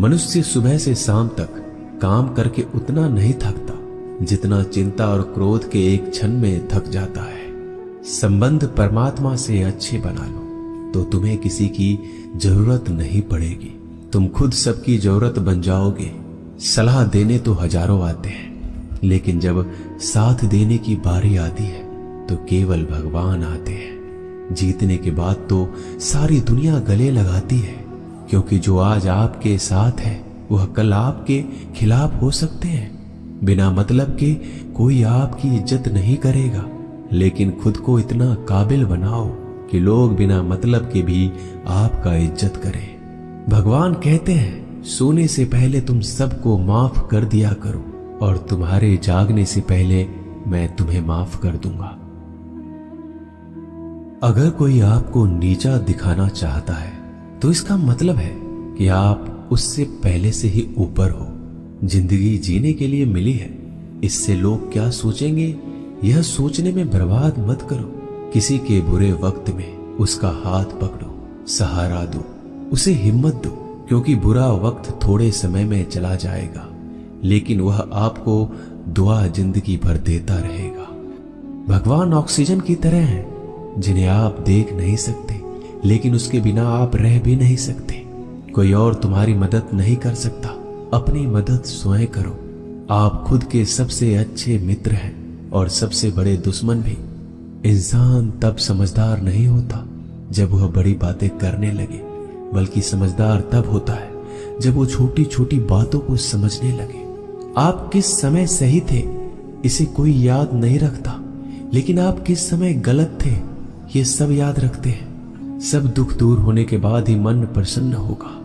मनुष्य सुबह से शाम तक काम करके उतना नहीं थकता जितना चिंता और क्रोध के एक क्षण में थक जाता है। संबंध परमात्मा से अच्छे बना लो तो तुम्हें किसी की जरूरत नहीं पड़ेगी। तुम खुद सबकी जरूरत बन जाओगे। सलाह देने तो हजारों आते हैं, लेकिन जब साथ देने की बारी आती है तो केवल भगवान आते हैं। जीतने के बाद तो सारी दुनिया गले लगाती है, क्योंकि जो आज आपके साथ है वह कल आपके खिलाफ हो सकते हैं। बिना मतलब के कोई आपकी इज्जत नहीं करेगा, लेकिन खुद को इतना काबिल बनाओ कि लोग बिना मतलब के भी आपका इज्जत करें। भगवान कहते हैं, सोने से पहले तुम सबको माफ कर दिया करो और तुम्हारे जागने से पहले मैं तुम्हें माफ कर दूंगा। अगर कोई आपको नीचा दिखाना चाहता है तो इसका मतलब है कि आप उससे पहले से ही ऊपर हो। जिंदगी जीने के लिए मिली है, इससे लोग क्या सोचेंगे यह सोचने में बर्बाद मत करो। किसी के बुरे वक्त में उसका हाथ पकड़ो, सहारा दो, उसे हिम्मत दो, क्योंकि बुरा वक्त थोड़े समय में चला जाएगा, लेकिन वह आपको दुआ जिंदगी भर देता रहेगा। भगवान ऑक्सीजन की तरह हैं, जिन्हें आप देख नहीं सकते, लेकिन उसके बिना आप रह भी नहीं सकते। कोई और तुम्हारी मदद नहीं कर सकता, अपनी मदद स्वयं करो। आप खुद के सबसे अच्छे मित्र हैं और सबसे बड़े दुश्मन भी। इंसान तब समझदार नहीं होता जब वह बड़ी बातें करने लगे, बल्कि समझदार तब होता है जब वो छोटी छोटी बातों को समझने लगे। आप किस समय सही थे इसे कोई याद नहीं रखता, लेकिन आप किस समय गलत थे ये सब याद रखते हैं। सब दुख दूर होने के बाद ही मन प्रसन्न होगा।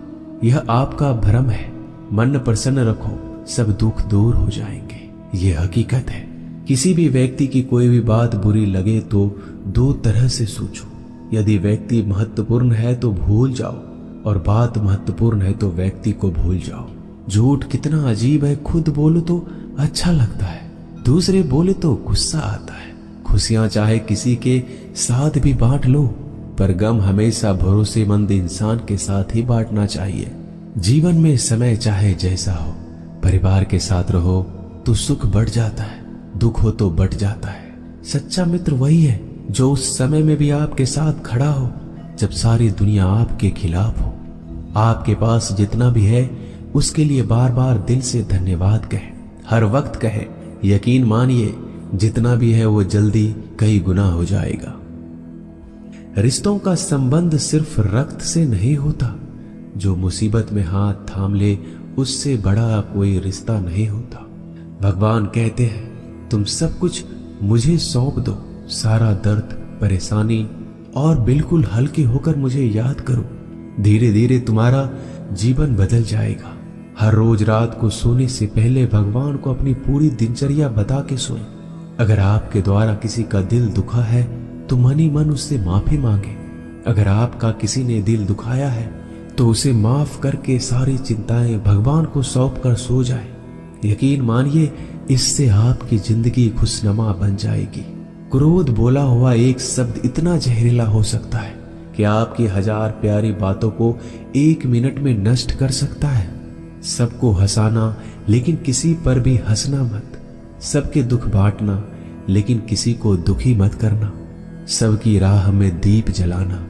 यह आपका भ्रम है। मन प्रसन्न रखो, सब दुख दूर हो जाएंगे। यह हकीकत है। किसी भी व्यक्ति की कोई भी बात बुरी लगे तो दो तरह से सोचो। यदि व्यक्ति महत्वपूर्ण है तो भूल जाओ, और बात महत्वपूर्ण है तो व्यक्ति को भूल जाओ। झूठ कितना अजीब है, खुद बोलो तो अच्छा लगता है, दूसरे बोले तो गुस्सा आता है। खुशियां चाहे किसी के साथ भी बांट लो, पर गम हमेशा भरोसेमंद इंसान के साथ ही बांटना चाहिए। जीवन में समय चाहे जैसा हो, परिवार के साथ रहो तो सुख बढ़ जाता है, दुख हो तो बढ़ जाता है। सच्चा मित्र वही है जो उस समय में भी आपके साथ खड़ा हो जब सारी दुनिया आपके खिलाफ हो। आपके पास जितना भी है उसके लिए बार बार दिल से धन्यवाद कहे, हर वक्त कहे। यकीन मानिए जितना भी है वो जल्दी कई गुना हो जाएगा। रिश्तों का संबंध सिर्फ रक्त से नहीं होता। जो मुसीबत में हाथ थाम ले उससे बड़ा कोई रिश्ता नहीं होता। भगवान कहते हैं, तुम सब कुछ मुझे सौंप दो, सारा दर्द, परेशानी, और बिल्कुल हल्के होकर मुझे याद करो। धीरे धीरे तुम्हारा जीवन बदल जाएगा। हर रोज रात को सोने से पहले भगवान को अपनी पूरी दिनचर्या बता के सोएं। अगर आपके द्वारा किसी का दिल दुखा है तो मन ही मन उससे माफी मांगे। अगर आपका किसी ने दिल दुखाया है तो उसे माफ करके सारी चिंताएं भगवान को सौंप कर सो जाए। यकीन मानिए इससे आपकी जिंदगी खुशनुमा बन जाएगी। क्रोध बोला हुआ एक शब्द इतना जहरीला हो सकता है कि आपकी हजार प्यारी बातों को 1 मिनट में नष्ट कर सकता है। सबको हंसाना लेकिन किसी पर भी हंसना मत। सबके दुख बांटना लेकिन किसी को दुखी मत करना। सबकी राह में दीप जलाना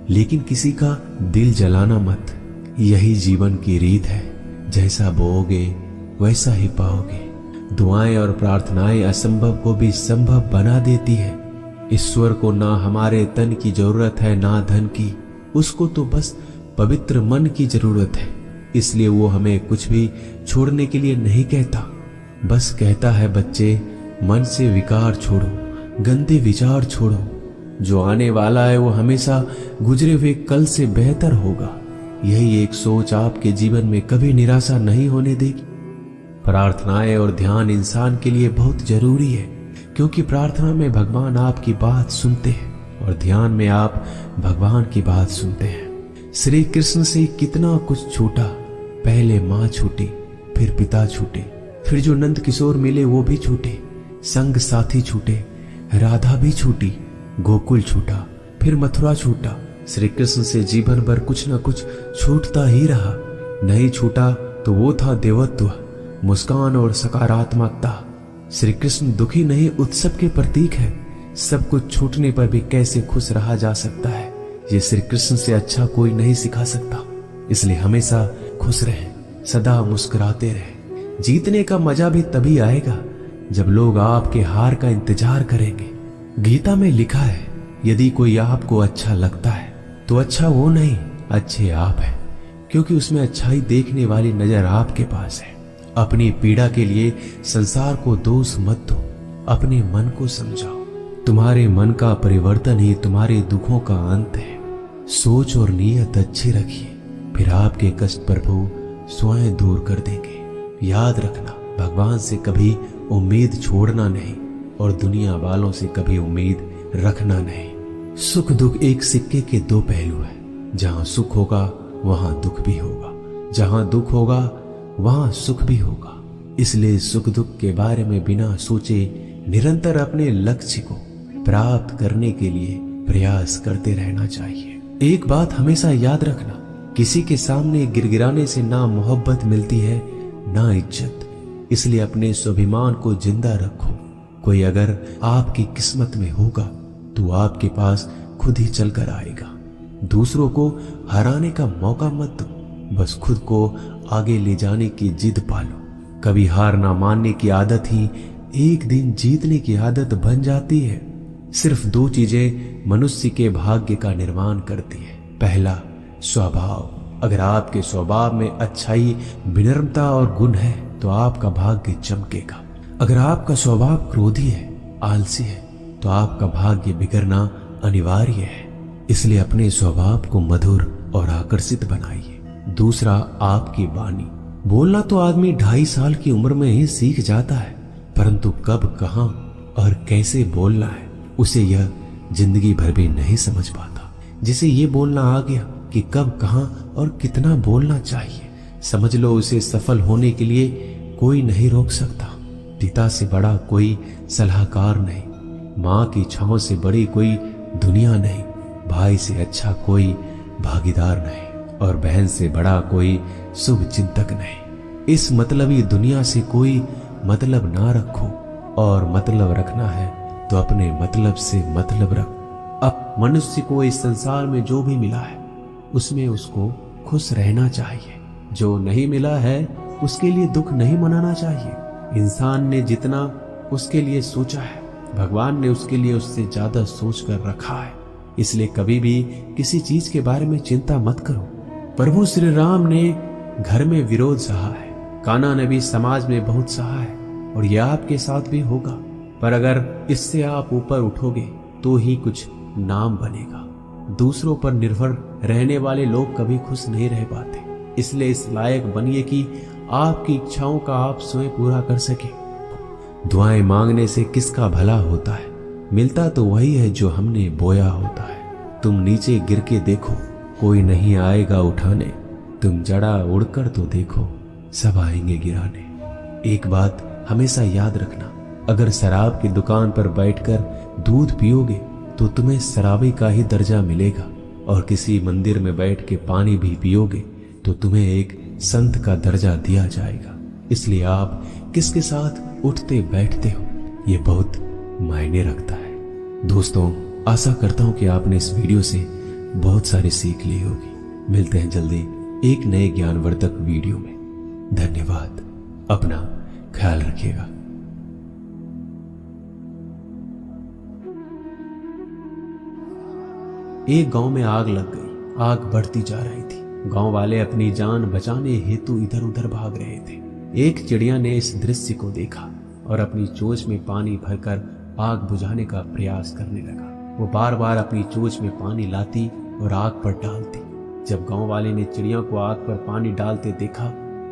लेकिन किसी का दिल जलाना मत। यही जीवन की रीत है, जैसा बोओगे वैसा ही पाओगे। दुआएं और प्रार्थनाएं असंभव को भी संभव बना देती है। ईश्वर को ना हमारे तन की जरूरत है ना धन की, उसको तो बस पवित्र मन की जरूरत है। इसलिए वो हमें कुछ भी छोड़ने के लिए नहीं कहता, बस कहता है बच्चे मन से विकार छोड़ो, गंदे विचार छोड़ो। जो आने वाला है वो हमेशा गुजरे हुए कल से बेहतर होगा। यही एक सोच आपके जीवन में कभी निराशा नहीं होने देगी। प्रार्थनाएं और ध्यान इंसान के लिए बहुत जरूरी है, क्योंकि प्रार्थना में भगवान आपकी बात सुनते हैं और ध्यान में आप भगवान की बात सुनते हैं। श्री कृष्ण से कितना कुछ छूटा। पहले माँ छूटी, फिर पिता छूटे, फिर जो नंद किशोर मिले वो भी छूटे, संग साथी छूटे, राधा भी छूटी, गोकुल छूटा, फिर मथुरा छूटा। श्री कृष्ण से जीवन भर कुछ न कुछ छूटता ही रहा। नहीं छूटा तो वो था देवत्व, मुस्कान और सकारात्मकता। श्री कृष्ण दुखी नहीं उत्सव के प्रतीक है। सब कुछ छूटने पर भी कैसे खुश रहा जा सकता है, ये श्री कृष्ण से अच्छा कोई नहीं सिखा सकता। इसलिए हमेशा खुश रहें, सदा मुस्कुराते रहें। जीतने का मजा भी तभी आएगा जब लोग आपके हार का इंतजार करेंगे। गीता में लिखा है, यदि कोई आपको अच्छा लगता है तो अच्छा वो नहीं, अच्छे आप हैं, क्योंकि उसमें अच्छाई देखने वाली नजर आपके पास है। अपनी पीड़ा के लिए संसार को दोष मत दो, अपने मन को समझाओ। तुम्हारे मन का परिवर्तन ही तुम्हारे दुखों का अंत है। सोच और नीयत अच्छी रखिए, फिर आपके कष्ट प्रभु स्वयं दूर कर देंगे। याद रखना, भगवान से कभी उम्मीद छोड़ना नहीं और दुनिया वालों से कभी उम्मीद रखना नहीं। सुख दुख एक सिक्के के दो पहलू है। जहां सुख होगा वहां दुख भी होगा, जहां दुख होगा वहां सुख भी होगा। इसलिए सुख दुख के बारे में बिना सोचे निरंतर अपने लक्ष्य को प्राप्त करने के लिए प्रयास करते रहना चाहिए। एक बात हमेशा याद रखना, किसी के सामने गिड़गिड़ाने से ना मोहब्बत मिलती है ना इज्जत। इसलिए अपने स्वाभिमान को जिंदा रखो। कोई अगर आपकी किस्मत में होगा तो आपके पास खुद ही चलकर आएगा। दूसरों को हराने का मौका मत दो, बस खुद को आगे ले जाने की जिद पालो। कभी हार ना मानने की आदत ही एक दिन जीतने की आदत बन जाती है। सिर्फ दो चीजें मनुष्य के भाग्य का निर्माण करती है। पहला, स्वभाव। अगर आपके स्वभाव में अच्छाई, विनम्रता और गुण है तो आपका भाग्य चमकेगा। अगर आपका स्वभाव क्रोधी है, आलसी है, तो आपका भाग्य बिगड़ना अनिवार्य है। इसलिए अपने स्वभाव को मधुर और आकर्षित बनाइए। दूसरा, आपकी वाणी। बोलना तो आदमी 2.5 साल की उम्र में ही सीख जाता है, परंतु कब, कहां और कैसे बोलना है उसे यह जिंदगी भर भी नहीं समझ पाता। जिसे ये बोलना आ गया कि कब, कहां और कितना बोलना चाहिए, समझ लो उसे सफल होने के लिए कोई नहीं रोक सकता। पिता से बड़ा कोई सलाहकार नहीं, माँ की छांव से बड़ी कोई दुनिया नहीं, भाई से अच्छा कोई भागीदार नहीं और बहन से बड़ा कोई शुभ चिंतक नहीं। इस मतलबी दुनिया से कोई मतलब ना रखो, और मतलब रखना है तो अपने मतलब से मतलब रखो। अब मनुष्य को इस संसार में जो भी मिला है उसमें उसको खुश रहना चाहिए। जो नहीं मिला है उसके लिए दुख नहीं मनाना चाहिए। इंसान ने जितना उसके लिए सोचा है, भगवान ने उसके लिए उससे ज्यादा सोच कर रखा है। इसलिए कभी भी किसी चीज के बारे में चिंता मत करो। प्रभु श्री राम ने घर में विरोध सहा है, कान्हा ने भी समाज में बहुत सहा है, और यह आपके साथ भी होगा। पर अगर इससे आप ऊपर उठोगे तो ही कुछ नाम बनेगा। दूसरों पर निर्भर रहने वाले लोग कभी खुश नहीं रह पाते। इसलिए इस लायक बनिए कि आपकी इच्छाओं का आप स्वयं पूरा कर सके। दुआएं मांगने से किसका भला होता है, मिलता तो वही है जो हमने बोया होता है। तुम नीचे गिर के देखो, कोई नहीं आएगा उठाने। तुम जड़ा उड़कर तो देखो, सब आएंगे गिराने। एक बात हमेशा याद रखना, अगर शराब की दुकान पर बैठकर दूध पियोगे तो तुम्हें शराबी का ही दर्जा मिलेगा, और किसी मंदिर में बैठ के पानी भी पियोगे तो तुम्हें एक संत का दर्जा दिया जाएगा। इसलिए आप किसके साथ उठते बैठते हो ये बहुत मायने रखता है। दोस्तों, आशा करता हूं कि आपने इस वीडियो से बहुत सारी सीख ली होगी। मिलते हैं जल्दी एक नए ज्ञानवर्धक वीडियो में। धन्यवाद। अपना ख्याल रखिएगा। एक गांव में आग लग गई। आग बढ़ती जा रही थी। गांव वाले अपनी जान बचाने हेतु इधर उधर भाग रहे थे। एक चिड़िया ने इस दृश्य को देखा और अपनी चोंच में पानी भरकर आग बुझाने का प्रयास करने लगा। वो बार बार अपनी चोंच में पानी लाती और आग पर डालती। जब गांव वाले ने चिड़िया को आग पर पानी डालते देखा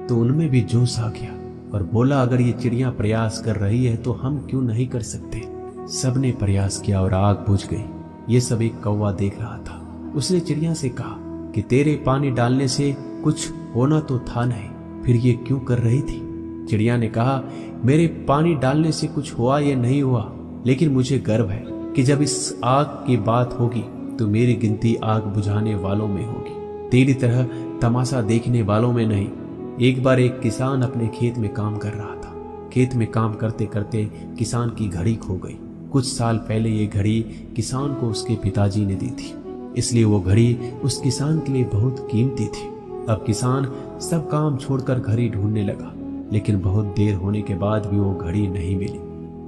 तो उनमें भी जोश आ गया और बोला, अगर ये चिड़िया प्रयास कर रही है तो हम क्यों नहीं कर सकते। सबने प्रयास किया और आग बुझ गई। ये सब एक कौवा देख रहा था। उसने चिड़िया से कहा कि तेरे पानी डालने से कुछ होना तो था नहीं, फिर ये क्यों कर रही थी। चिड़िया ने कहा, मेरे पानी डालने से कुछ हुआ या नहीं हुआ, लेकिन मुझे गर्व है कि जब इस आग की बात होगी तो मेरी गिनती आग बुझाने वालों में होगी। तेरी तरह तमाशा देखने वालों में नहीं। एक बार एक किसान अपने खेत में काम कर रहा था। खेत में काम करते करते किसान की घड़ी खो गई। कुछ साल पहले ये घड़ी किसान को उसके पिताजी ने दी थी, इसलिए वो घड़ी उस किसान के लिए बहुत कीमती थी। अब किसान सब काम छोड़कर घड़ी ढूंढने लगा, लेकिन बहुत देर होने के बाद भी वो घड़ी नहीं मिली।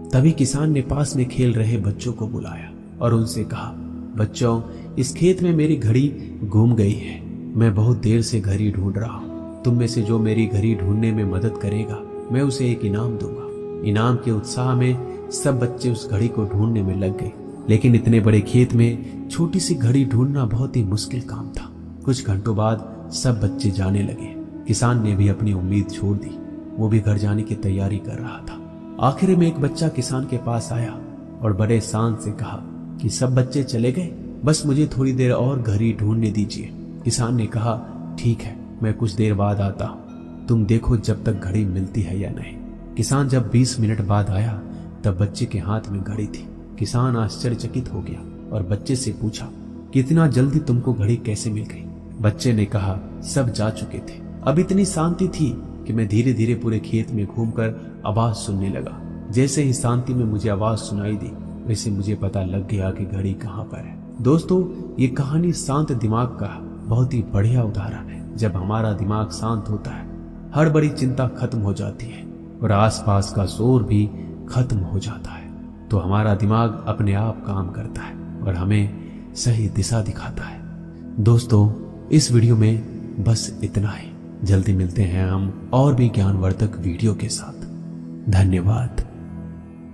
तभी किसान ने पास में खेल रहे बच्चों को बुलाया और उनसे कहा, बच्चों, इस खेत में मेरी घड़ी गुम गई है। मैं बहुत देर से घड़ी ढूंढ रहा हूँ। तुम में से जो मेरी घड़ी ढूंढने में मदद करेगा, मैं उसे एक इनाम दूंगा। इनाम के उत्साह में सब बच्चे उस घड़ी को ढूंढने में लग गए, लेकिन इतने बड़े खेत में छोटी सी घड़ी ढूंढना बहुत ही मुश्किल काम था। कुछ घंटों बाद सब बच्चे जाने लगे। किसान ने भी अपनी उम्मीद छोड़ दी। वो भी घर जाने की तैयारी कर रहा था। आखिर में एक बच्चा किसान के पास आया और बड़े शान से कहा कि सब बच्चे चले गए, बस मुझे थोड़ी देर और घड़ी ढूंढने दीजिए। किसान ने कहा, ठीक है, मैं कुछ देर बाद आता हूँ, तुम देखो जब तक घड़ी मिलती है या नहीं। किसान जब 20 मिनट बाद आया तब बच्चे के हाथ में घड़ी थी। किसान आश्चर्यचकित हो गया और बच्चे से पूछा, कितना जल्दी तुमको घड़ी कैसे मिल गई? बच्चे ने कहा, सब जा चुके थे। अब इतनी शांति थी कि मैं धीरे धीरे पूरे खेत में घूमकर आवाज सुनने लगा। जैसे ही शांति में मुझे आवाज सुनाई दी, वैसे मुझे पता लग गया कि घड़ी कहाँ पर है। दोस्तों, ये कहानी शांत दिमाग का बहुत ही बढ़िया उदाहरण है। जब हमारा दिमाग शांत होता है, हर बड़ी चिंता खत्म हो जाती है और आसपास का शोर भी खत्म हो जाता है, तो हमारा दिमाग अपने आप काम करता है और हमें सही दिशा दिखाता है। दोस्तों, इस वीडियो में बस इतना ही। जल्दी मिलते हैं हम और भी ज्ञानवर्धक वीडियो के साथ। धन्यवाद।